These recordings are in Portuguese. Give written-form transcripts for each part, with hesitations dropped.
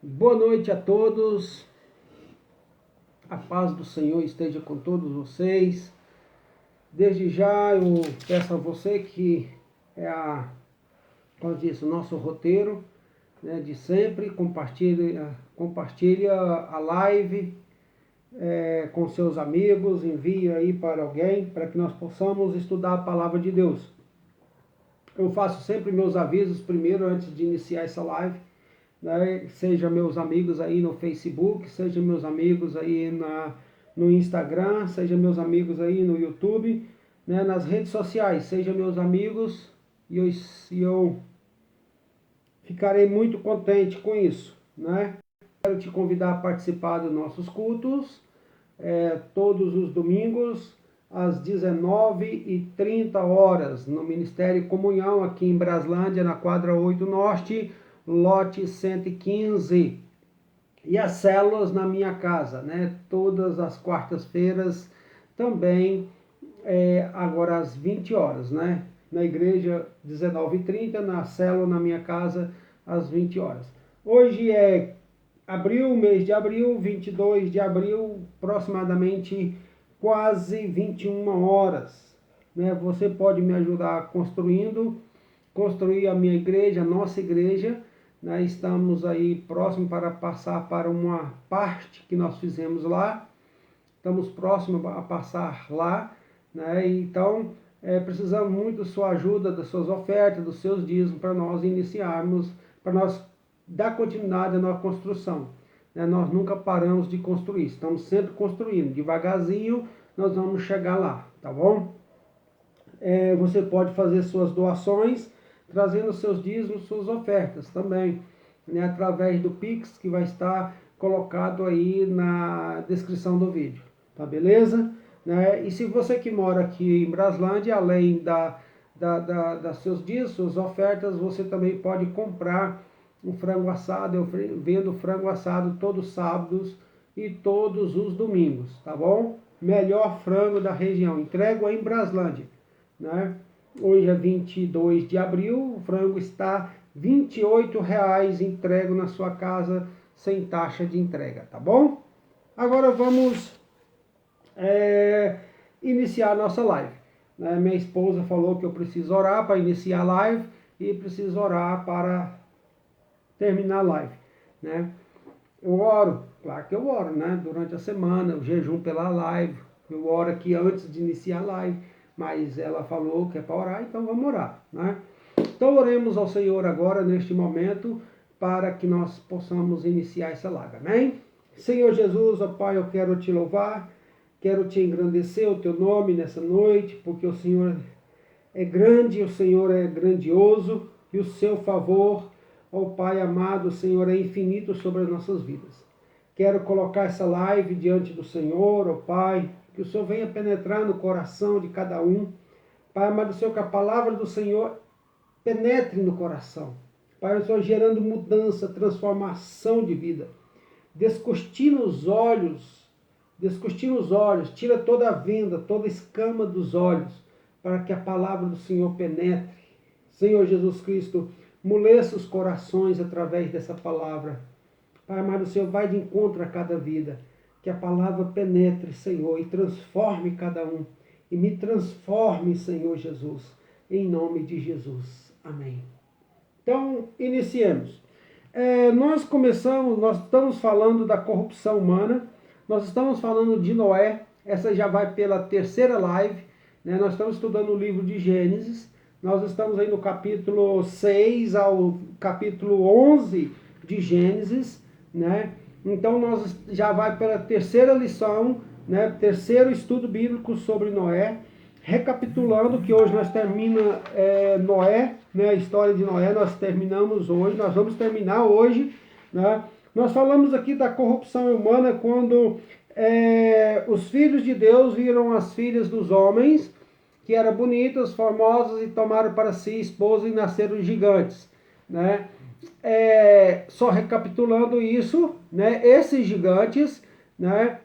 Boa noite a todos, a paz do Senhor esteja com todos vocês. Desde já eu peço a você que como eu disse, o nosso roteiro, né, de sempre, compartilha a live com seus amigos, envie aí para alguém, para que nós possamos estudar a palavra de Deus. Eu faço sempre meus avisos primeiro, antes de iniciar essa live, né? Seja meus amigos aí no Facebook, seja meus amigos aí no Instagram, seja meus amigos aí no YouTube, né? Nas redes sociais, seja meus amigos, e eu ficarei muito contente com isso, né? Quero te convidar a participar dos nossos cultos, todos os domingos, às 19h30, no Ministério Comunhão, aqui em Braslândia, na quadra 8 Norte, lote 115. E as células na minha casa, né? Todas as quartas-feiras também, agora às 20 horas, né? Na igreja 19h30, na célula na minha casa às 20 horas. Hoje é abril, mês de abril, 22 de abril, aproximadamente quase 21 horas. Né? Você pode me ajudar construir a minha igreja, a nossa igreja. Né? Estamos aí próximo para passar para uma parte que nós fizemos lá. Estamos próximos a passar lá. Né? Então, precisamos muito da sua ajuda, das suas ofertas, dos seus dízimos, para nós iniciarmos, para nós dar continuidade à nossa construção. Nós nunca paramos de construir, estamos sempre construindo, devagarzinho nós vamos chegar lá, tá bom? Você pode fazer suas doações, trazendo seus dízimos, suas ofertas também, né, através do Pix, que vai estar colocado aí na descrição do vídeo, tá beleza? Né? E se você que mora aqui em Braslândia, além das seus dízimos, suas ofertas, você também pode comprar um frango assado. Eu vendo frango assado todos os sábados e todos os domingos, tá bom? Melhor frango da região, entrego aí em Braslândia, né? Hoje é 22 de abril, o frango está R$ 28,00 entrego na sua casa, sem taxa de entrega, tá bom? Agora vamos iniciar a nossa live. Né? Minha esposa falou que eu preciso orar para iniciar a live e preciso orar para terminar a live, né? Eu oro, claro que eu oro, né? Durante a semana, eu jejum pela live, eu oro aqui antes de iniciar a live, mas ela falou que é para orar, então vamos orar, né? Então oremos ao Senhor agora, neste momento, para que nós possamos iniciar essa live, amém? Senhor Jesus, ó Pai, eu quero te louvar, quero te engrandecer o teu nome nessa noite, porque o Senhor é grande, o Senhor é grandioso, e o seu favor, ó Pai amado, o Senhor é infinito sobre as nossas vidas. Quero colocar essa live diante do Senhor, ó Pai, que o Senhor venha penetrar no coração de cada um. Pai amado, Senhor, que a palavra do Senhor penetre no coração. Pai, o Senhor gerando mudança, transformação de vida. Descortina os olhos, tira toda a venda, toda a escama dos olhos, para que a palavra do Senhor penetre. Senhor Jesus Cristo, moleça os corações através dessa palavra. Pai amado, o Senhor vai de encontro a cada vida. Que a palavra penetre, Senhor, e transforme cada um. E me transforme, Senhor Jesus, em nome de Jesus. Amém. Então, iniciemos. Nós estamos falando da corrupção humana, nós estamos falando de Noé, essa já vai pela terceira live, né? Nós estamos estudando o livro de Gênesis, nós estamos aí no capítulo 6 ao capítulo 11 de Gênesis, né? Então nós já vai pela terceira lição, né? Terceiro estudo bíblico sobre Noé. Recapitulando que hoje nós terminamos Noé, né? A história de Noé nós terminamos hoje, nós vamos terminar hoje, né? Nós falamos aqui da corrupção humana quando os filhos de Deus viram as filhas dos homens, que eram bonitas, formosas, e tomaram para si esposa e nasceram gigantes, né? Só recapitulando isso, né? Esses gigantes, né,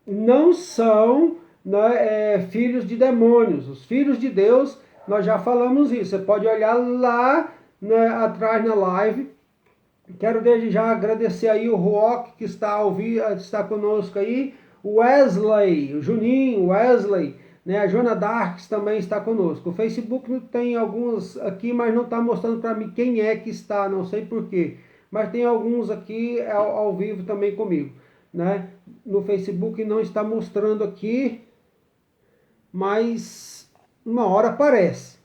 não são, né, filhos de demônios. Os filhos de Deus, nós já falamos isso. Você pode olhar lá né, atrás na live. Quero desde já agradecer aí o Rock, que está conosco aí, o Wesley, o Juninho, Wesley, né, a Joana Darks também está conosco. O Facebook tem alguns aqui, mas não está mostrando para mim quem é que está, não sei porquê. Mas tem alguns aqui ao vivo também comigo, né? No Facebook não está mostrando aqui, mas uma hora aparece.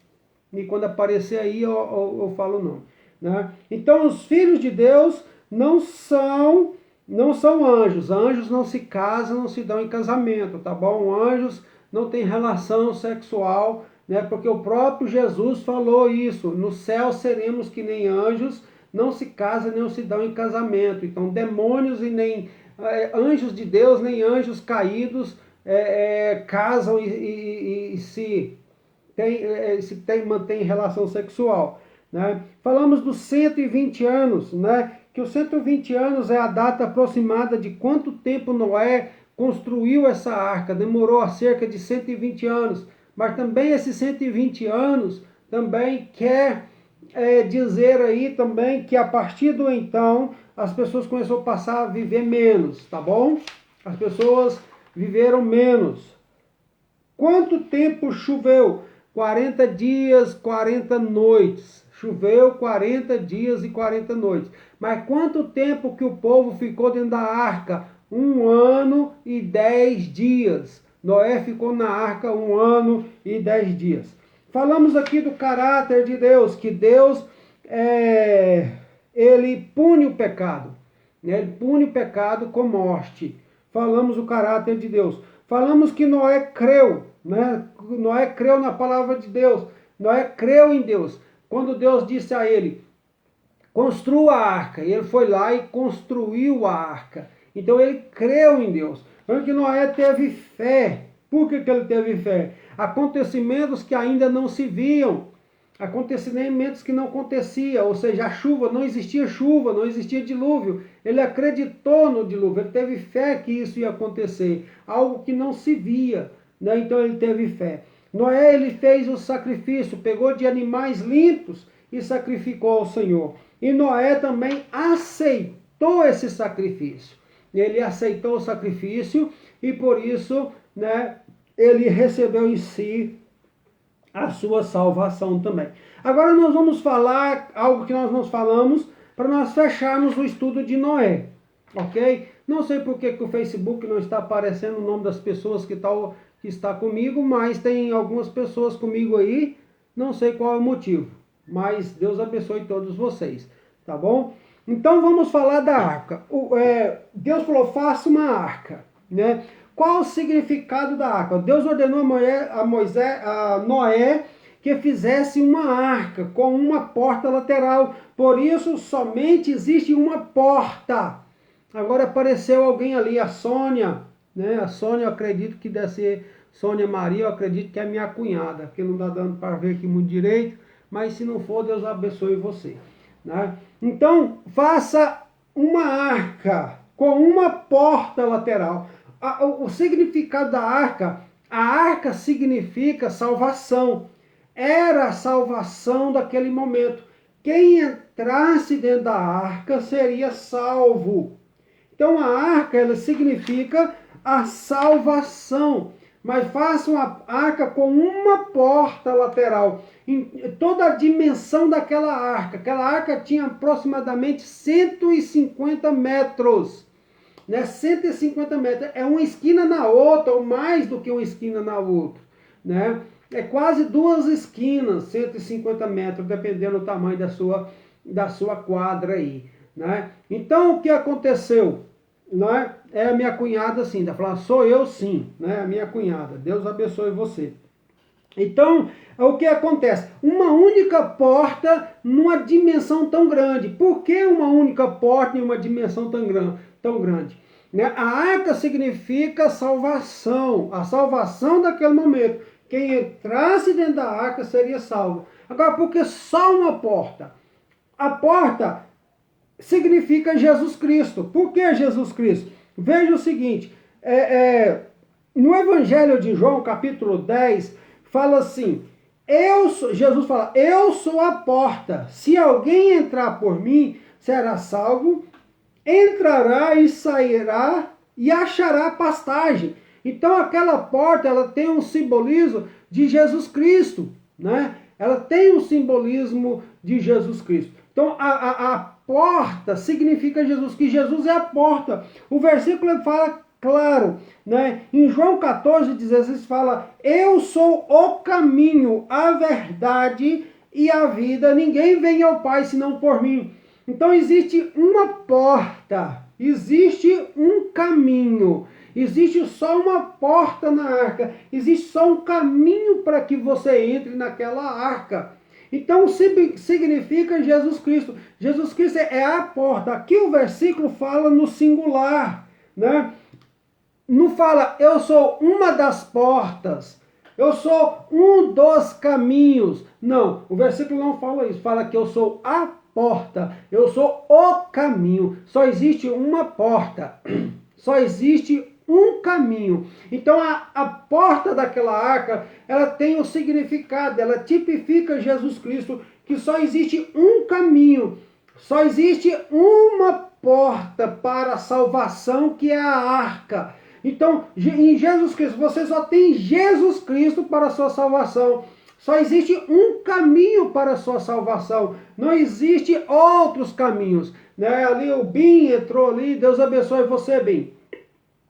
E quando aparecer aí eu falo o nome, né? Então os filhos de Deus não são anjos. Anjos não se casam, não se dão em casamento, tá bom? Anjos não têm relação sexual, né? Porque o próprio Jesus falou isso. No céu seremos que nem anjos, não se casam, não se dão em casamento. Então demônios e nem anjos de Deus, nem anjos caídos casam e se mantém relação sexual, né? Falamos dos 120 anos, né? Que os 120 anos é a data aproximada de quanto tempo Noé construiu essa arca. Demorou a cerca de 120 anos, mas também esses 120 anos também quer dizer aí também que a partir do então as pessoas começaram a passar a viver menos, tá bom? As pessoas viveram menos. Quanto tempo choveu? 40 dias, 40 noites. Choveu 40 dias e 40 noites. Mas quanto tempo que o povo ficou dentro da arca? 1 ano e 10 dias. Noé ficou na arca 1 ano e 10 dias. Falamos aqui do caráter de Deus, que Deus, ele pune o pecado. Né? Ele pune o pecado com morte. Falamos o caráter de Deus. Falamos que Noé creu, né? Noé creu na palavra de Deus. Noé creu em Deus. Quando Deus disse a ele, construa a arca, e ele foi lá e construiu a arca. Então ele creu em Deus. Porque Noé teve fé. Por que ele teve fé? Acontecimentos que ainda não se viam. Acontecimentos que não aconteciam. Ou seja, a chuva, não existia dilúvio. Ele acreditou no dilúvio. Ele teve fé que isso ia acontecer. Algo que não se via. Né? Então ele teve fé. Noé, ele fez o sacrifício. Pegou de animais limpos e sacrificou ao Senhor. E Noé também aceitou esse sacrifício. Ele aceitou o sacrifício e por isso, né, ele recebeu em si a sua salvação também. Agora nós vamos falar algo que nós não falamos para nós fecharmos o estudo de Noé, ok? Não sei por que o Facebook não está aparecendo o nome das pessoas que está comigo, mas tem algumas pessoas comigo aí, não sei qual é o motivo, mas Deus abençoe todos vocês, tá bom? Então vamos falar da arca. Deus falou, faça uma arca, né? Qual o significado da arca? Deus ordenou a Noé que fizesse uma arca com uma porta lateral. Por isso, somente existe uma porta. Agora apareceu alguém ali, a Sônia. Né? A Sônia, eu acredito que deve ser Sônia Maria, eu acredito que é minha cunhada, porque não está dando para ver aqui muito direito. Mas se não for, Deus abençoe você. Né? Então, faça uma arca com uma porta lateral. O significado da arca, a arca significa salvação. Era a salvação daquele momento. Quem entrasse dentro da arca seria salvo. Então a arca, ela significa a salvação. Mas faça uma arca com uma porta lateral. Em toda a dimensão daquela arca tinha aproximadamente 150 metros. Né? 150 metros, é uma esquina na outra, ou mais do que uma esquina na outra. Né? É quase 2 esquinas, 150 metros, dependendo do tamanho da sua quadra aí. Né? Então, o que aconteceu? Né? É a minha cunhada sim, ela falou, sou eu sim, né? A minha cunhada, Deus abençoe você. Então, o que acontece? Uma única porta numa dimensão tão grande. Por que uma única porta em uma dimensão tão grande? Né? A arca significa salvação, a salvação daquele momento. Quem entrasse dentro da arca seria salvo. Agora, por que só uma porta? A porta significa Jesus Cristo. Por que Jesus Cristo? Veja o seguinte, no Evangelho de João, capítulo 10, fala assim, Jesus fala, eu sou a porta. Se alguém entrar por mim, será salvo, entrará e sairá e achará pastagem. Então aquela porta, ela tem um simbolismo de Jesus Cristo, né? Ela tem um simbolismo de Jesus Cristo. Então a porta significa Jesus, que Jesus é a porta. O versículo fala claro, né? Em João 14,16 fala, eu sou o caminho, a verdade e a vida. Ninguém vem ao Pai senão por mim. Então existe uma porta, existe um caminho, existe só uma porta na arca, existe só um caminho para que você entre naquela arca. Então significa Jesus Cristo. Jesus Cristo é a porta. Aqui o versículo fala no singular, né? Não fala, eu sou uma das portas, eu sou um dos caminhos. Não, o versículo não fala isso. Fala que eu sou a porta, eu sou o caminho. Só existe uma porta, só existe um caminho. Então a porta daquela arca, ela tem um significado, ela tipifica Jesus Cristo, que só existe um caminho, só existe uma porta para a salvação, que é a arca. Então, em Jesus Cristo, você só tem Jesus Cristo para a sua salvação. Só existe um caminho para a sua salvação. Não existe outros caminhos. Né? Ali o Bim entrou ali. Deus abençoe você, Bim.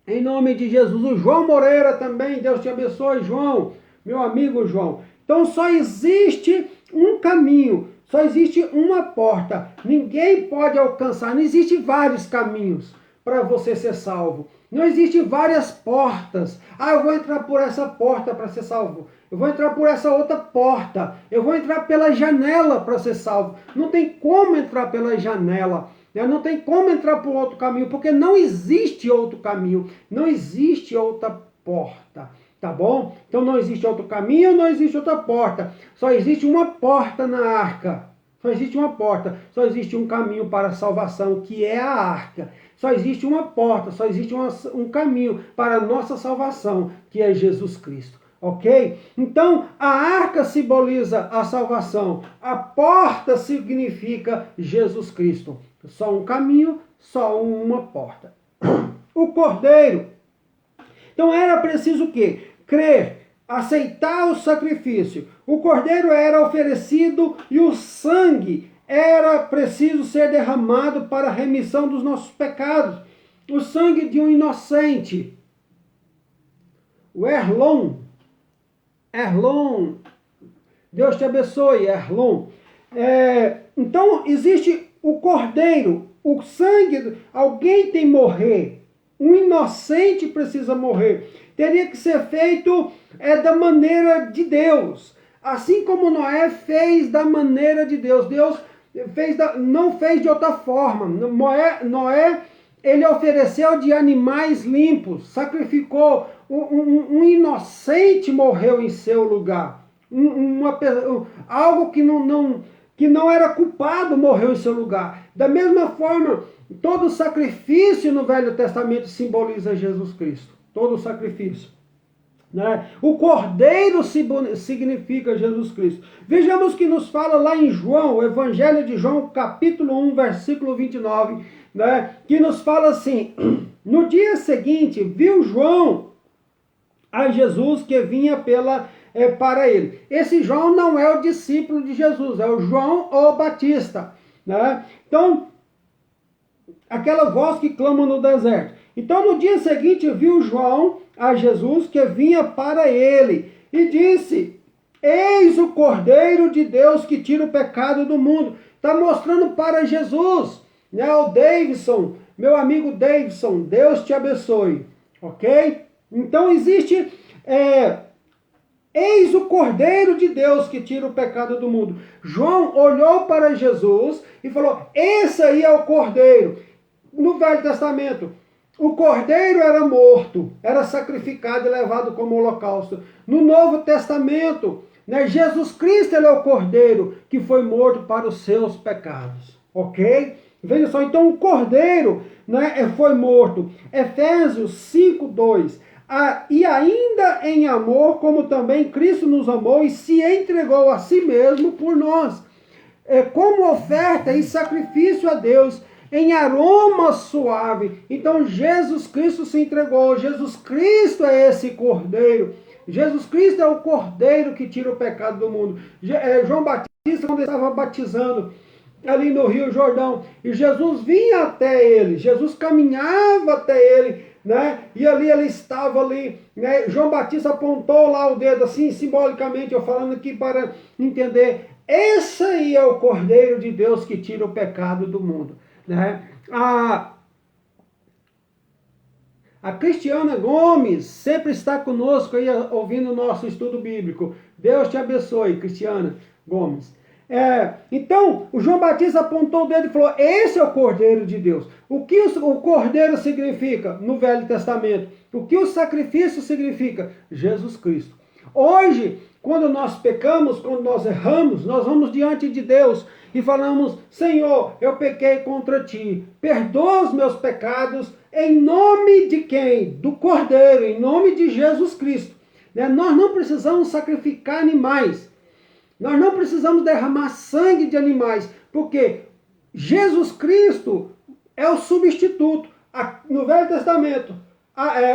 Em nome de Jesus. O João Moreira também. Deus te abençoe, João. Meu amigo João. Então só existe um caminho. Só existe uma porta. Ninguém pode alcançar. Não existe vários caminhos para você ser salvo. Não existe várias portas. Ah, eu vou entrar por essa porta para ser salvo. Eu vou entrar por essa outra porta. Eu vou entrar pela janela para ser salvo. Não tem como entrar pela janela. Não tem como entrar por outro caminho, porque não existe outro caminho. Não existe outra porta. Tá bom? Então não existe outro caminho, não existe outra porta. Só existe uma porta na arca. Só existe uma porta. Só existe um caminho para a salvação, que é a arca. Só existe uma porta, só existe um caminho para a nossa salvação, que é Jesus Cristo. Ok? Então, a arca simboliza a salvação. A porta significa Jesus Cristo. Só um caminho, só uma porta. O cordeiro. Então, era preciso o quê? Crer, aceitar o sacrifício. O cordeiro era oferecido e o sangue era preciso ser derramado para a remissão dos nossos pecados. O sangue de um inocente. O Erlon. Deus te abençoe, Erlon. Então, existe o cordeiro. O sangue, alguém tem que morrer. Um inocente precisa morrer. Teria que ser feito da maneira de Deus. Assim como Noé fez da maneira de Deus. Deus não fez de outra forma. Noé, ele ofereceu de animais limpos, sacrificou, um inocente morreu em seu lugar. Algo que não era culpado morreu em seu lugar. Da mesma forma, todo sacrifício no Velho Testamento simboliza Jesus Cristo. Todo sacrifício. Né? O cordeiro significa Jesus Cristo. Vejamos que nos fala lá em João, o Evangelho de João, capítulo 1, versículo 29, né? Que nos fala assim: no dia seguinte, viu João a Jesus que vinha para ele. Esse João não é o discípulo de Jesus, é o João o Batista. Né? Então, aquela voz que clama no deserto. Então, no dia seguinte, viu João a Jesus que vinha para ele e disse: eis o Cordeiro de Deus que tira o pecado do mundo. Está mostrando para Jesus. Né? O Davidson, meu amigo Davidson, Deus te abençoe. Ok? Então existe, eis o Cordeiro de Deus que tira o pecado do mundo. João olhou para Jesus e falou: esse aí é o Cordeiro. No Velho Testamento, o cordeiro era morto, era sacrificado e levado como holocausto. No Novo Testamento, né, Jesus Cristo ele é o cordeiro que foi morto para os seus pecados. Ok? Veja só, então o cordeiro, né, foi morto. Efésios 5:2. E ainda em amor, como também Cristo nos amou e se entregou a si mesmo por nós, como oferta e sacrifício a Deus, em aroma suave. Então Jesus Cristo se entregou, Jesus Cristo é esse Cordeiro, Jesus Cristo é o Cordeiro que tira o pecado do mundo. João Batista, quando ele estava batizando ali no Rio Jordão, e Jesus vinha até ele, Jesus caminhava até ele, né? E ali ele estava ali, né? João Batista apontou lá o dedo assim, simbolicamente, eu falando aqui para entender, esse aí é o Cordeiro de Deus que tira o pecado do mundo, né? A Cristiana Gomes sempre está conosco aí ouvindo o nosso estudo bíblico. Deus te abençoe, Cristiana Gomes. Então, o João Batista apontou o dedo e falou, esse é o Cordeiro de Deus. O que o Cordeiro significa no Velho Testamento? O que o sacrifício significa? Jesus Cristo. Hoje, quando nós pecamos, quando nós erramos, nós vamos diante de Deus e falamos, Senhor, eu pequei contra ti, perdoa os meus pecados, em nome de quem? Do Cordeiro, em nome de Jesus Cristo. Nós não precisamos sacrificar animais, nós não precisamos derramar sangue de animais, porque Jesus Cristo é o substituto. No Velho Testamento,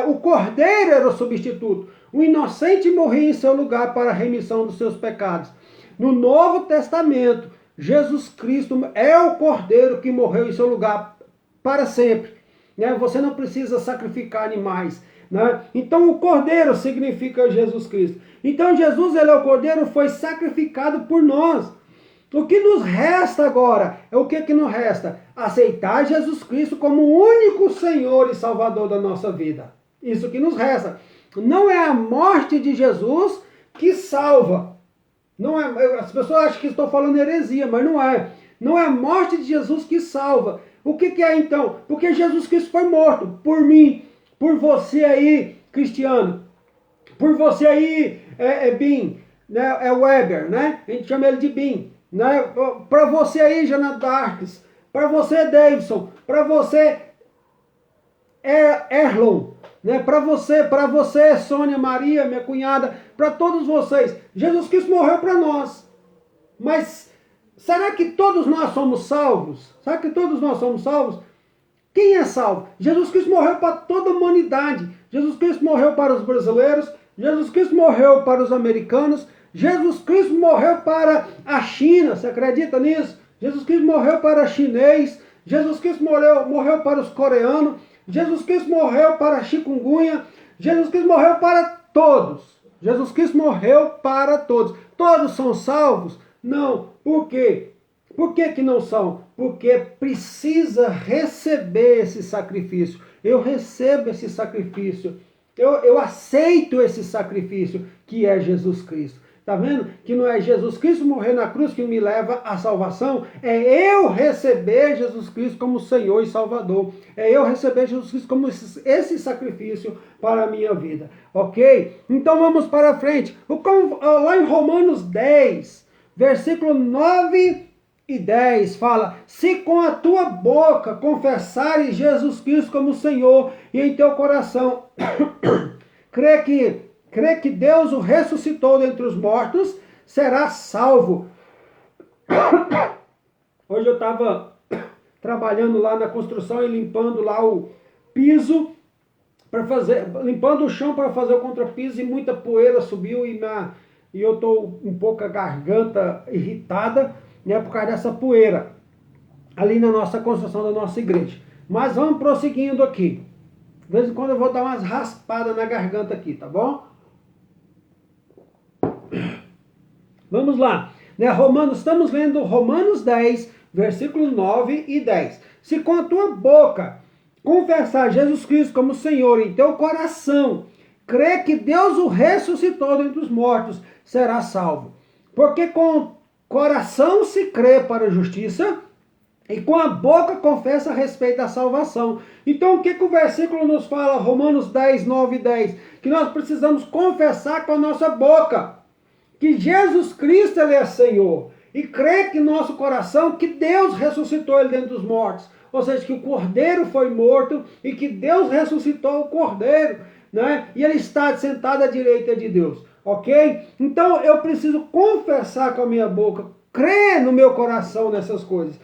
o Cordeiro era o substituto. O inocente morria em seu lugar para a remissão dos seus pecados. No Novo Testamento, Jesus Cristo é o Cordeiro que morreu em seu lugar para sempre. Você não precisa sacrificar animais. Então o Cordeiro significa Jesus Cristo. Então Jesus, ele é o Cordeiro, foi sacrificado por nós. O que nos resta agora? O que nos resta? Aceitar Jesus Cristo como o único Senhor e Salvador da nossa vida. Isso que nos resta. Não é a morte de Jesus que salva. Não é, as pessoas acham que estou falando heresia, mas não é. Não é a morte de Jesus que salva. O que é então? Porque Jesus Cristo foi morto por mim, por você aí, Cristiano, por você aí, Bim, né? É Weber, né? A gente chama ele de Bim, né? Para você aí, Jana Darks, para você, Davidson, para você, Erlon, né? Para você, Sônia Maria, minha cunhada, para todos vocês, Jesus Cristo morreu para nós. Mas será que todos nós somos salvos? Será que todos nós somos salvos? Quem é salvo? Jesus Cristo morreu para toda a humanidade. Jesus Cristo morreu para os brasileiros. Jesus Cristo morreu para os americanos. Jesus Cristo morreu para a China. Você acredita nisso? Jesus Cristo morreu para chinês. Jesus Cristo morreu para os coreanos. Jesus Cristo morreu para chikungunya. Jesus Cristo morreu para todos. Jesus Cristo morreu para todos. Todos são salvos? Não. Por quê? Por que não são? Porque precisa receber esse sacrifício. Eu recebo esse sacrifício. Eu aceito esse sacrifício que é Jesus Cristo. Está vendo? Que não é Jesus Cristo morrer na cruz que me leva à salvação. É eu receber Jesus Cristo como Senhor e Salvador. É eu receber Jesus Cristo como esse sacrifício para a minha vida. Ok? Então vamos para frente. Lá em Romanos 10, versículo 9 e 10 fala, se com a tua boca confessares Jesus Cristo como Senhor e em teu coração crê que Deus o ressuscitou dentre os mortos, serás salvo. Hoje eu estava trabalhando lá na construção e limpando lá o piso, limpando o chão para fazer o contrapiso e muita poeira subiu e eu estou um pouco a garganta irritada, né, por causa dessa poeira ali na nossa construção da nossa igreja. Mas vamos prosseguindo aqui. De vez em quando eu vou dar umas raspadas na garganta aqui, tá bom? Vamos lá. Estamos lendo Romanos 10, versículo 9 e 10. Se com a tua boca confessar Jesus Cristo como Senhor em teu coração, crê que Deus o ressuscitou dentre os mortos, será salvo. Porque com o coração se crê para a justiça e com a boca confessa a respeito da salvação. Então o que o versículo nos fala, Romanos 10, 9 e 10? Que nós precisamos confessar com a nossa boca que Jesus Cristo ele é Senhor. E crer que nosso coração, que Deus ressuscitou ele dentre os mortos. Ou seja, que o Cordeiro foi morto e que Deus ressuscitou o Cordeiro. né? E ele está sentado à direita de Deus, ok? Então eu preciso confessar com a minha boca, crer no meu coração nessas coisas.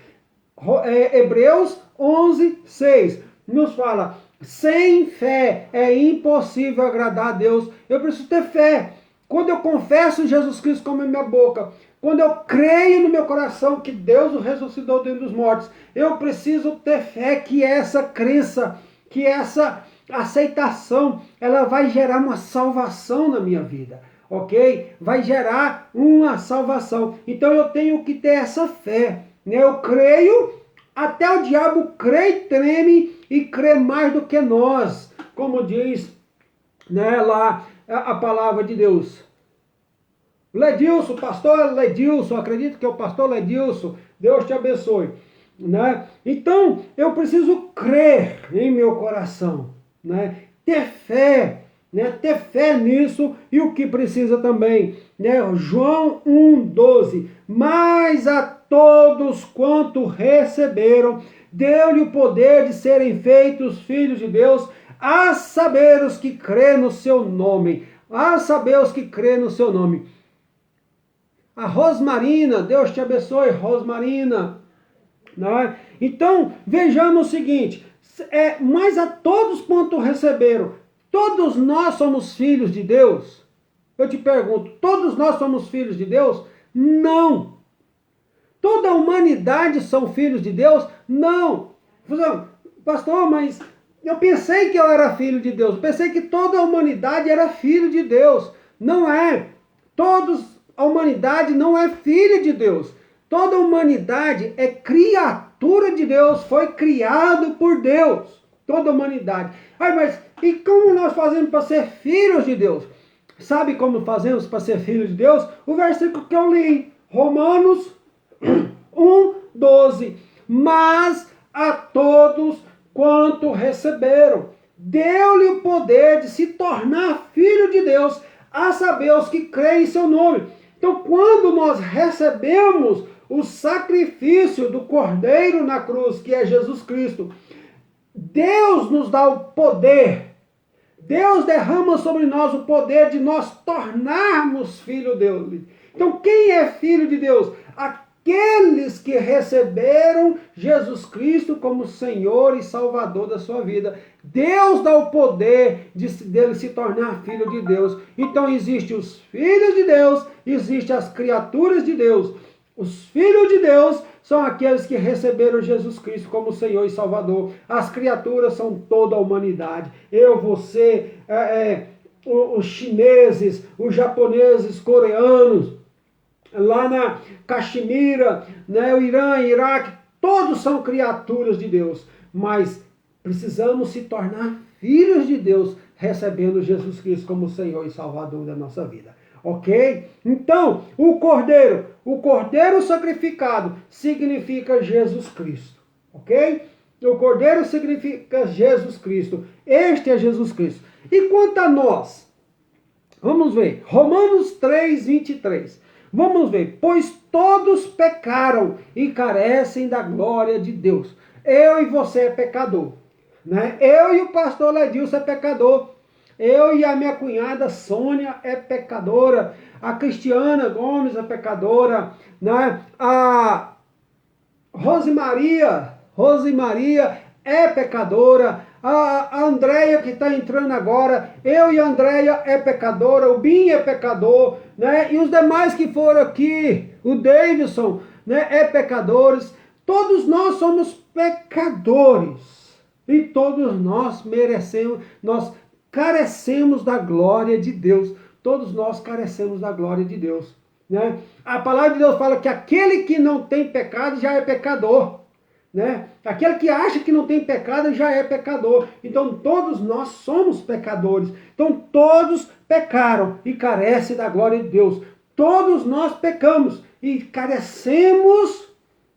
Hebreus 11, 6 nos fala, sem fé é impossível agradar a Deus. Eu preciso ter fé. Quando eu confesso Jesus Cristo com a minha boca, quando eu creio no meu coração que Deus o ressuscitou dentre os mortos, eu preciso ter fé que essa crença, que essa aceitação, ela vai gerar uma salvação na minha vida, ok? Vai gerar uma salvação. Então eu tenho que ter essa fé, né? Eu creio, até o diabo crê e treme e crê mais do que nós, como diz, né, lá a palavra de Deus. Ledilson, pastor Ledilson, acredito que é o pastor Ledilson, Deus te abençoe, né? Então, eu preciso crer em meu coração, né? Ter fé, né? Ter fé nisso, e o que precisa também, né? João 1,12, mas a todos quanto receberam, deu-lhe o poder de serem feitos filhos de Deus, a saber os que crê no seu nome, a saber os que crê no seu nome. A Rosmarina, Deus te abençoe, Rosmarina. Não é? Então, vejamos o seguinte, mas a todos quanto receberam, todos nós somos filhos de Deus? Eu te pergunto, todos nós somos filhos de Deus? Não. Toda a humanidade são filhos de Deus? Não. Pastor, mas eu pensei que eu era filho de Deus, eu pensei que toda a humanidade era filho de Deus. Não é. A humanidade não é filha de Deus. Toda a humanidade é criatura de Deus, foi criado por Deus. Toda a humanidade. Mas e como nós fazemos para ser filhos de Deus? Sabe como fazemos para ser filhos de Deus? O versículo que eu li, Romanos 1,12. Mas a todos quanto receberam, deu-lhe o poder de se tornar filho de Deus, a saber os que creem em seu nome. Então, quando nós recebemos o sacrifício do Cordeiro na cruz, que é Jesus Cristo, Deus nos dá o poder, Deus derrama sobre nós o poder de nós tornarmos filho dele. Então, quem é filho de Deus? Aqueles que receberam Jesus Cristo como Senhor e Salvador da sua vida. Deus dá o poder dele se tornar filho de Deus. Então existem os filhos de Deus, existem as criaturas de Deus. Os filhos de Deus são aqueles que receberam Jesus Cristo como Senhor e Salvador. As criaturas são toda a humanidade. Eu, você, os chineses, os japoneses, coreanos, lá na Caxemira, né, o Irã, Iraque, todos são criaturas de Deus, mas precisamos se tornar filhos de Deus, recebendo Jesus Cristo como Senhor e Salvador da nossa vida, ok? Então, o Cordeiro sacrificado significa Jesus Cristo, ok? O Cordeiro significa Jesus Cristo, este é Jesus Cristo. E quanto a nós, vamos ver, Romanos 3:23. Vamos ver, pois todos pecaram e carecem da glória de Deus. Eu e você é pecador, né? Eu e o pastor Ledilson é pecador. Eu e a minha cunhada Sônia é pecadora. A Cristiana Gomes é pecadora, né? A Rosemaria é pecadora. A Andréia que está entrando agora, eu e a Andréia é pecadora, o Binho é pecador, né? E os demais que foram aqui, o Davidson, né, é pecadores. Todos nós somos pecadores. E todos nós nós carecemos da glória de Deus. Todos nós carecemos da glória de Deus, né? A palavra de Deus fala que aquele que não tem pecado já é pecador, né? Aquele que acha que não tem pecado já é pecador. Então todos nós somos pecadores. Então todos pecaram e carecem da glória de Deus. Todos nós pecamos e carecemos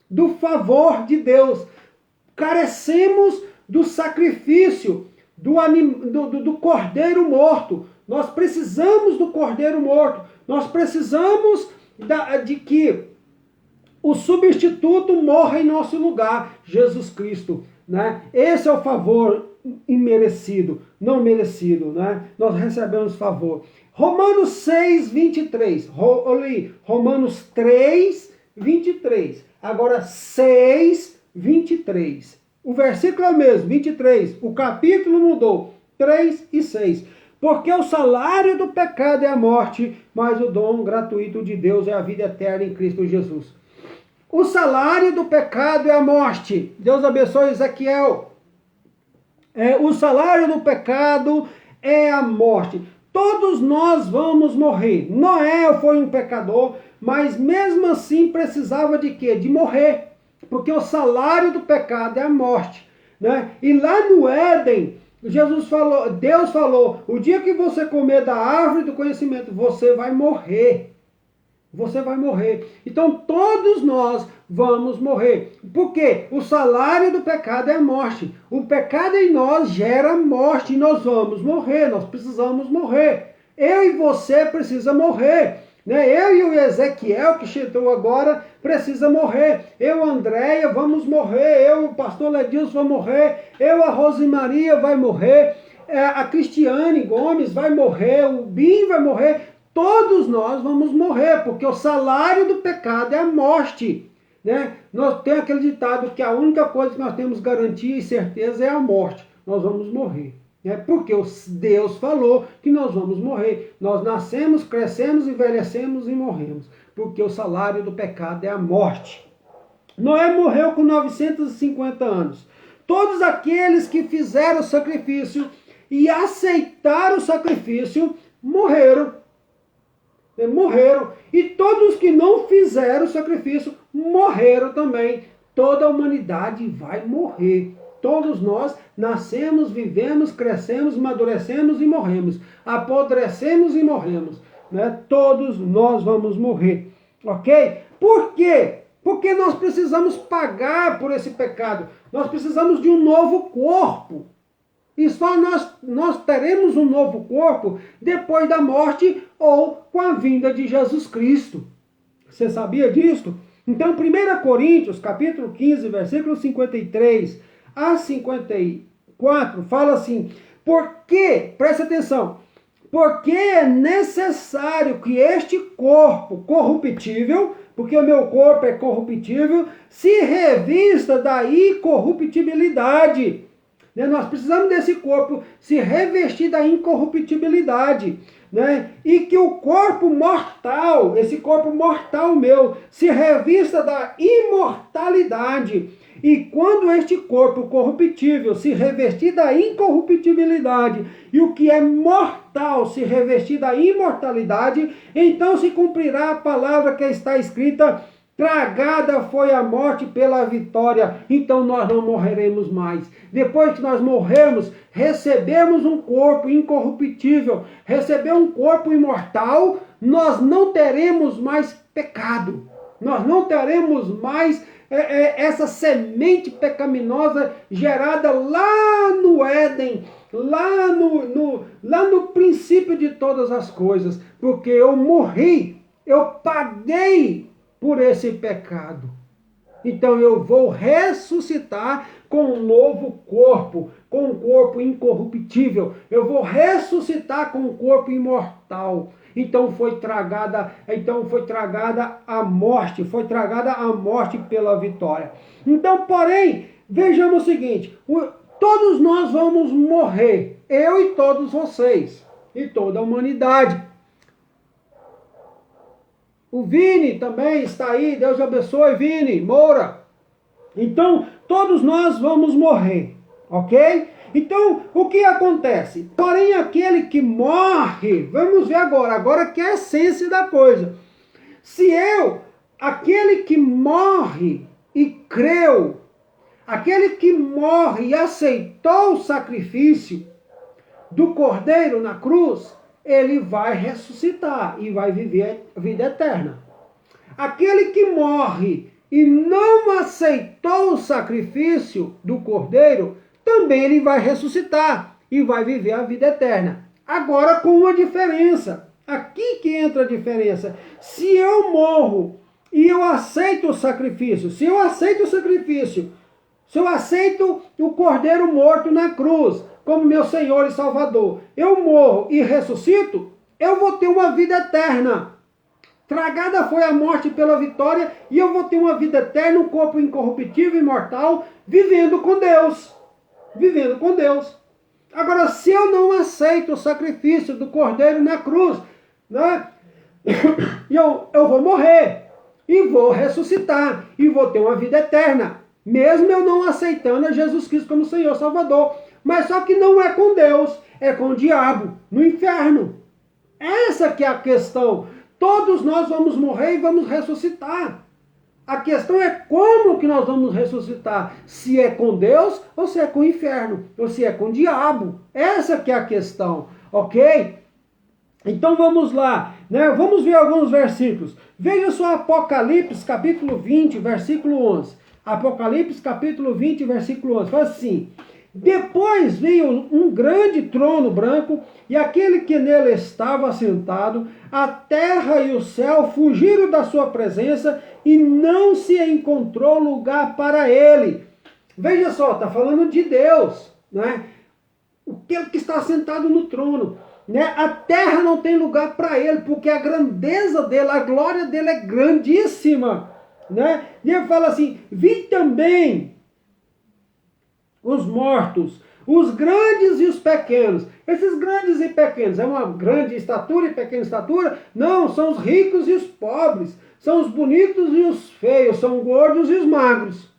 do favor de Deus. Carecemos do sacrifício do cordeiro morto. Nós precisamos do cordeiro morto. Nós precisamos de que o substituto morre em nosso lugar, Jesus Cristo, né? Esse é o favor imerecido, não merecido, né? Nós recebemos favor. Romanos 6, 23. Eu li Romanos 3, 23. Agora 6, 23. O versículo é o mesmo, 23. O capítulo mudou, 3 e 6. Porque o salário do pecado é a morte, mas o dom gratuito de Deus é a vida eterna em Cristo Jesus. O salário do pecado é a morte. Deus abençoe Ezequiel. O salário do pecado é a morte. Todos nós vamos morrer. Noé foi um pecador, mas mesmo assim precisava de quê? De morrer. Porque o salário do pecado é a morte, né? E lá no Éden, Deus falou, o dia que você comer da árvore do conhecimento, você vai morrer. Você vai morrer. Então todos nós vamos morrer. Por quê? O salário do pecado é a morte. O pecado em nós gera morte e nós vamos morrer. Nós precisamos morrer. Eu e você precisa morrer. Né? Eu e o Ezequiel, que chegou agora, precisa morrer. Eu, Andréia, vamos morrer. Eu, o pastor Ledilson, vou morrer. Eu, a Rosemaria, vai morrer. A Cristiane Gomes vai morrer. O Bim vai morrer. Todos nós vamos morrer, porque o salário do pecado é a morte. Né? Nós temos aquele ditado que a única coisa que nós temos garantia e certeza é a morte. Nós vamos morrer. Né? Porque Deus falou que nós vamos morrer. Nós nascemos, crescemos, envelhecemos e morremos. Porque o salário do pecado é a morte. Noé morreu com 950 anos. Todos aqueles que fizeram o sacrifício e aceitaram o sacrifício morreram. Morreram. E todos que não fizeram o sacrifício morreram também. Toda a humanidade vai morrer. Todos nós nascemos, vivemos, crescemos, amadurecemos e morremos. Apodrecemos e morremos. Né? Todos nós vamos morrer. Ok? Por quê? Porque nós precisamos pagar por esse pecado. Nós precisamos de um novo corpo. E só nós teremos um novo corpo depois da morte ou com a vinda de Jesus Cristo. Você sabia disso? Então, 1 Coríntios, capítulo 15, versículo 53 a 54, fala assim, porque, presta atenção, porque é necessário que este corpo corruptível, porque o meu corpo é corruptível, se revista da incorruptibilidade. Nós precisamos desse corpo se revestir da incorruptibilidade. Né? E que o corpo mortal, esse corpo mortal meu, se revista da imortalidade. E quando este corpo corruptível se revestir da incorruptibilidade e o que é mortal se revestir da imortalidade, então se cumprirá a palavra que está escrita: tragada foi a morte pela vitória. Então nós não morreremos mais. Depois que nós morrermos, recebemos um corpo incorruptível, receber um corpo imortal, nós não teremos mais pecado. Nós não teremos mais essa semente pecaminosa gerada lá no Éden, lá no princípio de todas as coisas. Porque eu morri, eu paguei por esse pecado. Então eu vou ressuscitar com um novo corpo, com um corpo incorruptível. Eu vou ressuscitar com um corpo imortal. Então foi tragada a morte, foi tragada a morte pela vitória. Então, porém, vejamos o seguinte, todos nós vamos morrer, eu e todos vocês, e toda a humanidade. O Vini também está aí, Deus abençoe, Vini, Moura. Então, todos nós vamos morrer, ok? Então, o que acontece? Porém, aquele que morre, vamos ver agora que é a essência da coisa. Se aquele que morre e creu, aquele que morre e aceitou o sacrifício do Cordeiro na cruz, ele vai ressuscitar e vai viver a vida eterna. Aquele que morre e não aceitou o sacrifício do Cordeiro, também ele vai ressuscitar e vai viver a vida eterna. Agora com uma diferença. Aqui que entra a diferença. Se eu morro e eu aceito o sacrifício, se eu aceito o sacrifício, se eu aceito o Cordeiro morto na cruz como meu Senhor e Salvador, eu morro e ressuscito, eu vou ter uma vida eterna. Tragada foi a morte pela vitória e eu vou ter uma vida eterna, um corpo incorruptível e imortal, vivendo com Deus. Vivendo com Deus. Agora, se eu não aceito o sacrifício do Cordeiro na cruz, né, eu vou morrer e vou ressuscitar e vou ter uma vida eterna, mesmo eu não aceitando a Jesus Cristo como Senhor Salvador. Mas só que não é com Deus, é com o diabo, no inferno. Essa que é a questão. Todos nós vamos morrer e vamos ressuscitar. A questão é como que nós vamos ressuscitar. Se é com Deus ou se é com o inferno. Ou se é com o diabo. Essa que é a questão. Ok? Então vamos lá. Né? Vamos ver alguns versículos. Veja só Apocalipse capítulo 20, versículo 11. Apocalipse capítulo 20, versículo 11. Fala assim. Depois veio um grande trono branco, e aquele que nele estava assentado, a terra e o céu fugiram da sua presença, e não se encontrou lugar para ele. Veja só, está falando de Deus, né? Aquele que está assentado no trono. Né? A terra não tem lugar para ele, porque a grandeza dele, a glória dele é grandíssima. Né? E ele fala assim, vi também os mortos, os grandes e os pequenos. Esses grandes e pequenos, é uma grande estatura e pequena estatura? Não, são os ricos e os pobres, são os bonitos e os feios, são os gordos e os magros.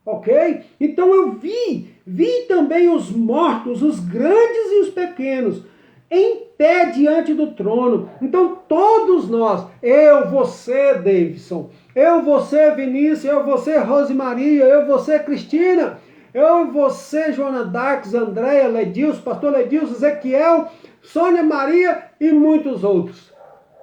Ok? Então eu vi também os mortos, os grandes e os pequenos, em pé diante do trono. Então todos nós, eu, você, Davidson, eu, você, Vinícius, eu, você, Rosemaria, eu, você, Cristina, eu, você, Joana Darques, Andréia, Ledilson, pastor Ledilson, Ezequiel, Sônia Maria e muitos outros.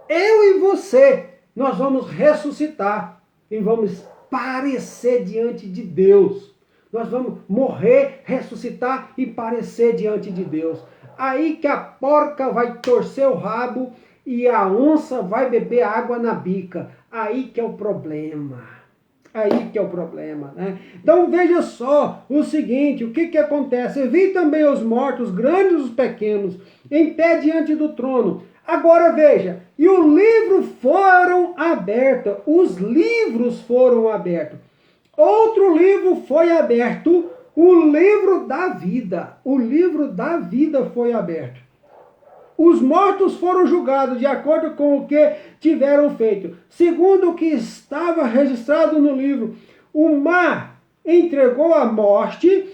Eu e você, nós vamos ressuscitar e vamos parecer diante de Deus. Nós vamos morrer, ressuscitar e parecer diante de Deus. Aí que a porca vai torcer o rabo e a onça vai beber água na bica. Aí que é o problema. Aí que é o problema, né? Então veja só o seguinte, o que acontece? Eu vi também os mortos, grandes e os pequenos, em pé diante do trono. Agora veja, e os livros foram abertos, os livros foram abertos. Outro livro foi aberto, o livro da vida. O livro da vida foi aberto. Os mortos foram julgados de acordo com o que tiveram feito. Segundo o que estava registrado no livro, o mar entregou a morte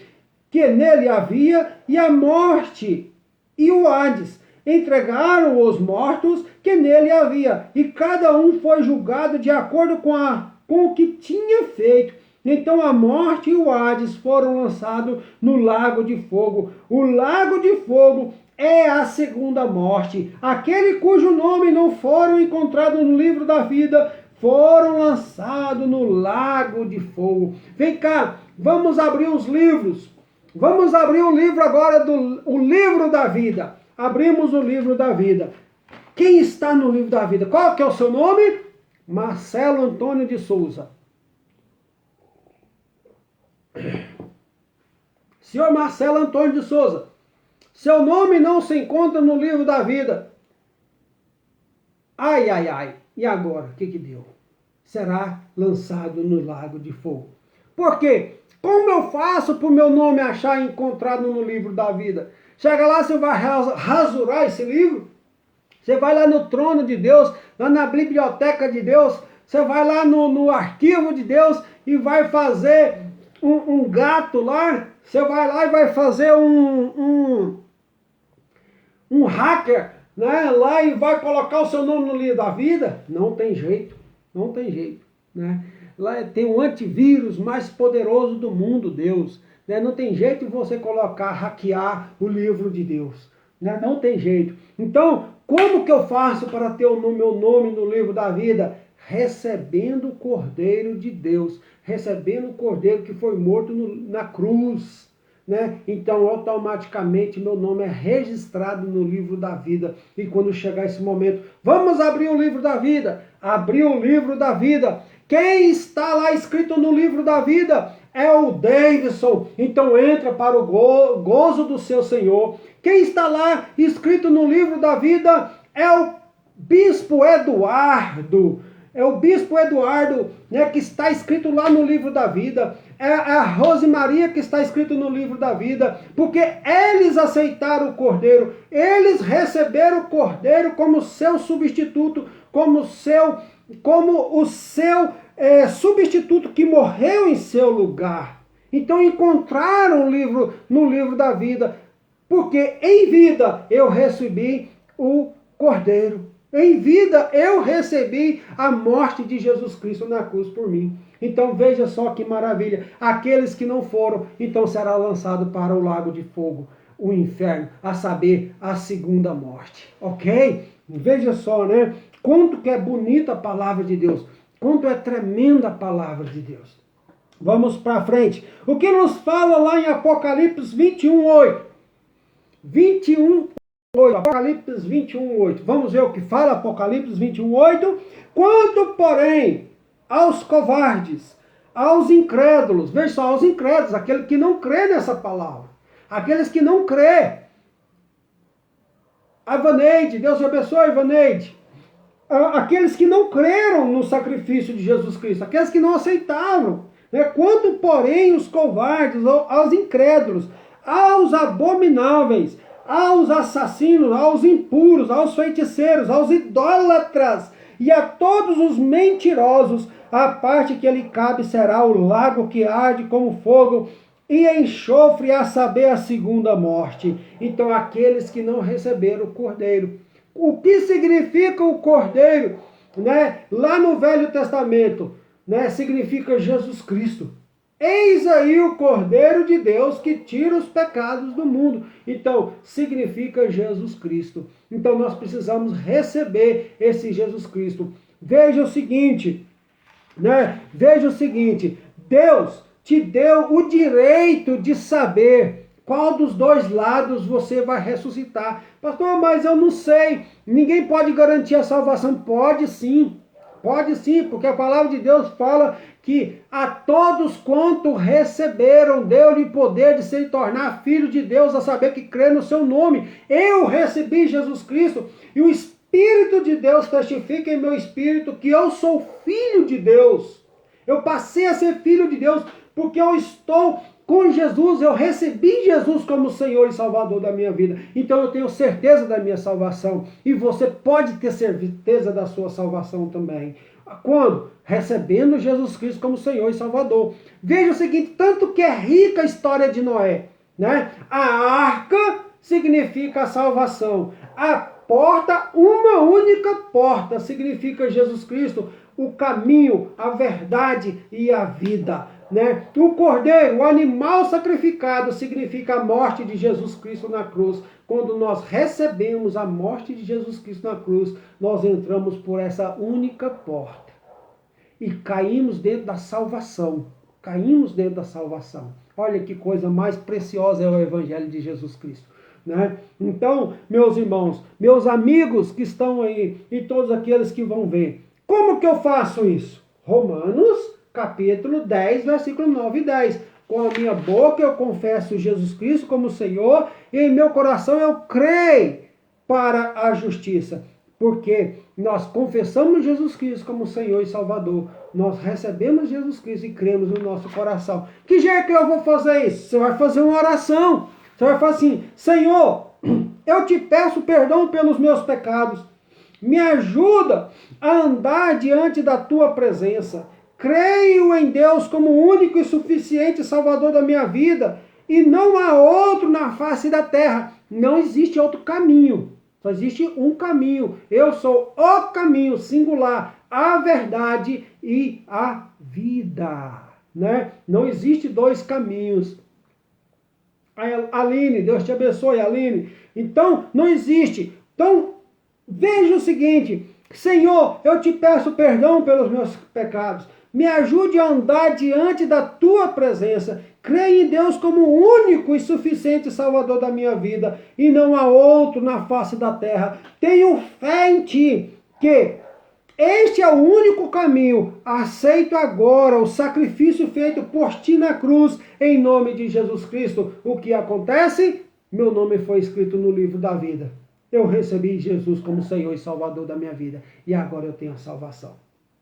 que nele havia, e a morte e o Hades entregaram os mortos que nele havia, e cada um foi julgado de acordo com o que tinha feito. Então a morte e o Hades foram lançados no lago de fogo. O lago de fogo é a segunda morte. Aquele cujo nome não foram encontrados no livro da vida foram lançados no lago de fogo. Vem cá, vamos abrir os livros. Vamos abrir o livro agora, o livro da vida. Abrimos o livro da vida. Quem está no livro da vida? Qual que é o seu nome? Marcelo Antônio de Souza. Senhor Marcelo Antônio de Souza, seu nome não se encontra no livro da vida. Ai, ai, ai. E agora? O que deu? Será lançado no lago de fogo. Por quê? Como eu faço para o meu nome achar encontrado no livro da vida? Chega lá, você vai rasurar esse livro. Você vai lá no trono de Deus, lá na biblioteca de Deus. Você vai lá no arquivo de Deus e vai fazer um gato lá. Você vai lá e vai fazer um hacker, né, lá e vai colocar o seu nome no livro da vida? Não tem jeito, não tem jeito. Né? Lá tem o antivírus mais poderoso do mundo, Deus. Né? Não tem jeito de você colocar, hackear o livro de Deus. Né? Não tem jeito. Então, como que eu faço para ter o meu nome no livro da vida? Recebendo o Cordeiro de Deus, recebendo o Cordeiro que foi morto na cruz. Né? Então, automaticamente, meu nome é registrado no livro da vida. E quando chegar esse momento, vamos abrir o livro da vida. abriu o livro da vida. Quem está lá escrito no livro da vida é o Davidson. Então entra para o gozo do seu Senhor. Quem está lá escrito no livro da vida é o Bispo Eduardo. É o Bispo Eduardo, né, que está escrito lá no livro da vida. É a Rosemaria que está escrito no livro da vida. Porque eles aceitaram o Cordeiro. Eles receberam o Cordeiro como seu substituto, como o seu substituto que morreu em seu lugar. Então encontraram no livro da vida. Porque em vida eu recebi o Cordeiro. Em vida eu recebi a morte de Jesus Cristo na cruz por mim. Então veja só que maravilha. Aqueles que não foram, então será lançado para o lago de fogo, o inferno, a saber, a segunda morte. Ok? Veja só, né? Quanto que é bonita a palavra de Deus. Quanto é tremenda a palavra de Deus. Vamos para frente. O que nos fala lá em Apocalipse 21:8? 21:8. Apocalipse 21:8. Vamos ver o que fala Apocalipse 21:8. Quanto, porém, aos covardes, aos incrédulos, veja só, aos incrédulos, aquele que não crê nessa palavra, aqueles que não crê. A Ivaneide, Deus te abençoe, Ivaneide. Aqueles que não creram no sacrifício de Jesus Cristo, aqueles que não aceitaram. Né? Quanto, porém, os covardes, aos incrédulos, aos abomináveis, aos assassinos, aos impuros, aos feiticeiros, aos idólatras e a todos os mentirosos, a parte que lhe cabe será o lago que arde como fogo e enxofre, a saber, a segunda morte. Então, aqueles que não receberam o Cordeiro. O que significa o Cordeiro? Né? Lá no Velho Testamento, né? Significa Jesus Cristo. Eis aí o Cordeiro de Deus que tira os pecados do mundo. Então, significa Jesus Cristo. Então, nós precisamos receber esse Jesus Cristo. Veja o seguinte, né? Veja o seguinte, Deus te deu o direito de saber qual dos dois lados você vai ressuscitar. Pastor, mas eu não sei. Ninguém pode garantir a salvação. Pode sim. Pode sim, porque a palavra de Deus fala que a todos quanto receberam, deu-lhe poder de se tornar filho de Deus, a saber que crê no seu nome. Eu recebi Jesus Cristo e o Espírito de Deus testifica em meu espírito que eu sou filho de Deus. Eu passei a ser filho de Deus porque eu estou com Jesus, eu recebi Jesus como Senhor e Salvador da minha vida. Então eu tenho certeza da minha salvação. E você pode ter certeza da sua salvação também. Quando? Recebendo Jesus Cristo como Senhor e Salvador. Veja o seguinte, tanto que é rica a história de Noé, né? A arca significa a salvação. A porta, uma única porta, significa Jesus Cristo, o caminho, a verdade e a vida. Né? O cordeiro, o animal sacrificado, significa a morte de Jesus Cristo na cruz. Quando nós recebemos a morte de Jesus Cristo na cruz, nós entramos por essa única porta e caímos dentro da salvação. Caímos dentro da salvação. Olha que coisa mais preciosa é o Evangelho de Jesus Cristo. Né? Então, meus irmãos, meus amigos que estão aí e todos aqueles que vão ver, como que eu faço isso? Romanos capítulo 10, versículo 9 e 10. Com a minha boca eu confesso Jesus Cristo como Senhor, e em meu coração eu creio para a justiça. Porque nós confessamos Jesus Cristo como Senhor e Salvador. Nós recebemos Jesus Cristo e cremos no nosso coração. Que jeito que eu vou fazer isso? Você vai fazer uma oração. Você vai falar assim, Senhor, eu te peço perdão pelos meus pecados. Me ajuda a andar diante da tua presença. Creio em Deus como único e suficiente Salvador da minha vida, e não há outro na face da terra. Não existe outro caminho, só existe um caminho. Eu sou o caminho singular, a verdade e a vida. Né? Não existe dois caminhos. Aline, Deus te abençoe, Aline. Então, não existe. Então, veja o seguinte, Senhor, eu te peço perdão pelos meus pecados. Me ajude a andar diante da tua presença. Creio em Deus como o único e suficiente Salvador da minha vida, e não há outro na face da terra. Tenho fé em ti, que Este é o único caminho. Aceito agora o sacrifício feito por ti na cruz, em nome de Jesus Cristo. O que acontece? Meu nome foi escrito no livro da vida. Eu recebi Jesus como Senhor e Salvador da minha vida. E agora eu tenho a salvação.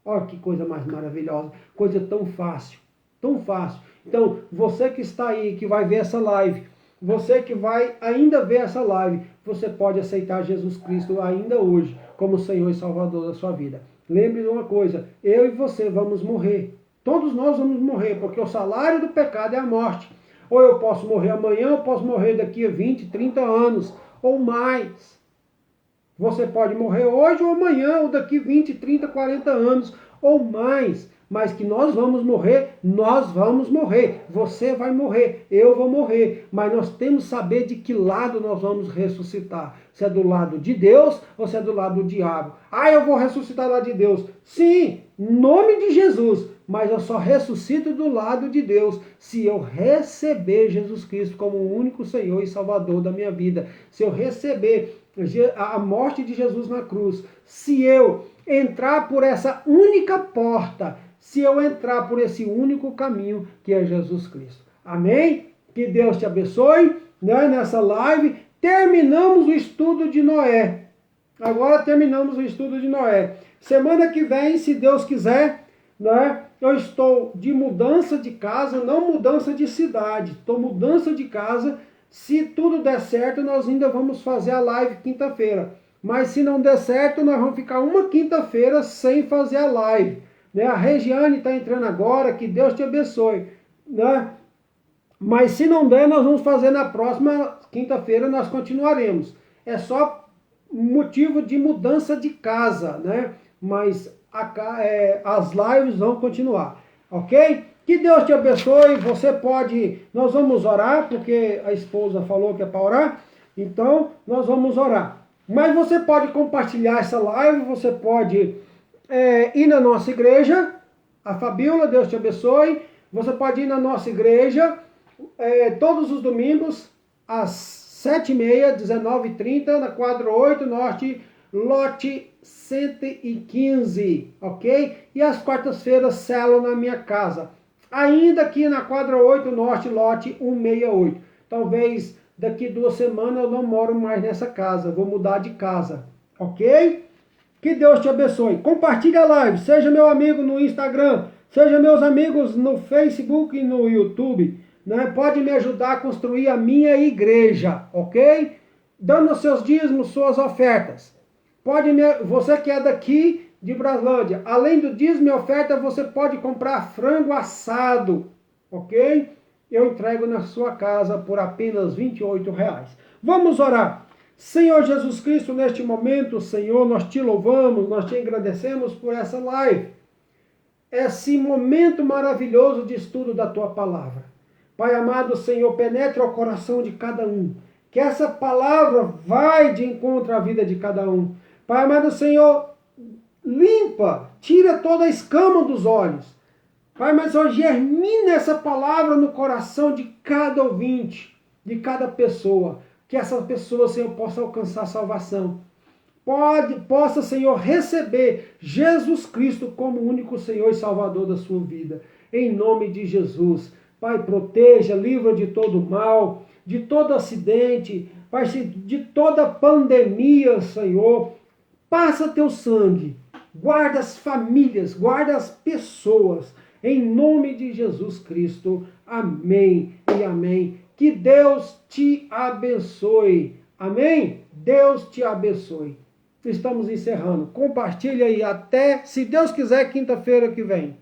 Olha que coisa mais maravilhosa. Coisa tão fácil. Tão fácil. Então, você que está aí, que vai ver essa live, você que vai ainda ver essa live, você pode aceitar Jesus Cristo ainda hoje como Senhor e Salvador da sua vida. Lembre de uma coisa, eu e você vamos morrer. Todos nós vamos morrer, porque o salário do pecado é a morte. Ou eu posso morrer amanhã, ou posso morrer daqui a 20, 30 anos, ou mais. Você pode morrer hoje ou amanhã, ou daqui 20, 30, 40 anos, ou mais. Mas que nós vamos morrer, nós vamos morrer. Você vai morrer, eu vou morrer. Mas nós temos que saber de que lado nós vamos ressuscitar. Se é do lado de Deus ou se é do lado do diabo. Ah, eu vou ressuscitar lá de Deus. Sim, em nome de Jesus. Mas eu só ressuscito do lado de Deus se eu receber Jesus Cristo como o único Senhor e Salvador da minha vida. Se eu receber a morte de Jesus na cruz. Se eu entrar por essa única porta, se eu entrar por esse único caminho que é Jesus Cristo. Amém? Que Deus te abençoe. Nessa live, terminamos o estudo de Noé. Agora terminamos o estudo de Noé. Semana que vem, se Deus quiser, eu estou de mudança de casa, não mudança de cidade. Estou mudança de casa. Se tudo der certo, nós ainda vamos fazer a live quinta-feira. Mas se não der certo, nós vamos ficar uma quinta-feira sem fazer a live. A Regiane está entrando agora, que Deus te abençoe. Mas se não der, nós vamos fazer na próxima quinta-feira, nós continuaremos. É só motivo de mudança de casa, Mas as lives vão continuar, ok? Que Deus te abençoe. Nós vamos orar, porque a esposa falou que é para orar, então nós vamos orar. Mas você pode compartilhar essa live, você pode ir na nossa igreja, a Fabíola, Deus te abençoe. Você pode ir na nossa igreja todos os domingos, às 7h30, 19h30, na quadra 8 Norte, lote 115, ok? E às quartas-feiras, célula na minha casa. Ainda aqui na quadra 8 Norte, lote 168. Talvez daqui 2 semanas eu não moro mais nessa casa, vou mudar de casa, ok? Que Deus te abençoe. Compartilhe a live, seja meu amigo no Instagram, seja meus amigos no Facebook e no YouTube. Pode me ajudar a construir a minha igreja, ok? Dando seus dízimos, suas ofertas. Você que é daqui de Braslândia, além do dízimo e oferta, você pode comprar frango assado, ok? Eu entrego na sua casa por apenas R$28. Vamos orar. Senhor Jesus Cristo, neste momento, Senhor, nós te louvamos, nós te agradecemos por essa live. Esse momento maravilhoso de estudo da tua palavra. Pai amado, Senhor, penetra o coração de cada um. Que essa palavra vai de encontro à vida de cada um. Pai amado, Senhor, limpa, tira toda a escama dos olhos. Pai, mas ó, germina essa palavra no coração de cada ouvinte, de cada pessoa. Que essa pessoa, Senhor, possa alcançar salvação. Possa, Senhor, receber Jesus Cristo como único Senhor e Salvador da sua vida. Em nome de Jesus. Pai, proteja, livra de todo mal, de todo acidente, Pai, de toda pandemia, Senhor. Passa teu sangue, guarda as famílias, guarda as pessoas, em nome de Jesus Cristo. Amém e amém. Que Deus te abençoe. Amém? Deus te abençoe. Estamos encerrando. Compartilha aí até, se Deus quiser, quinta-feira que vem.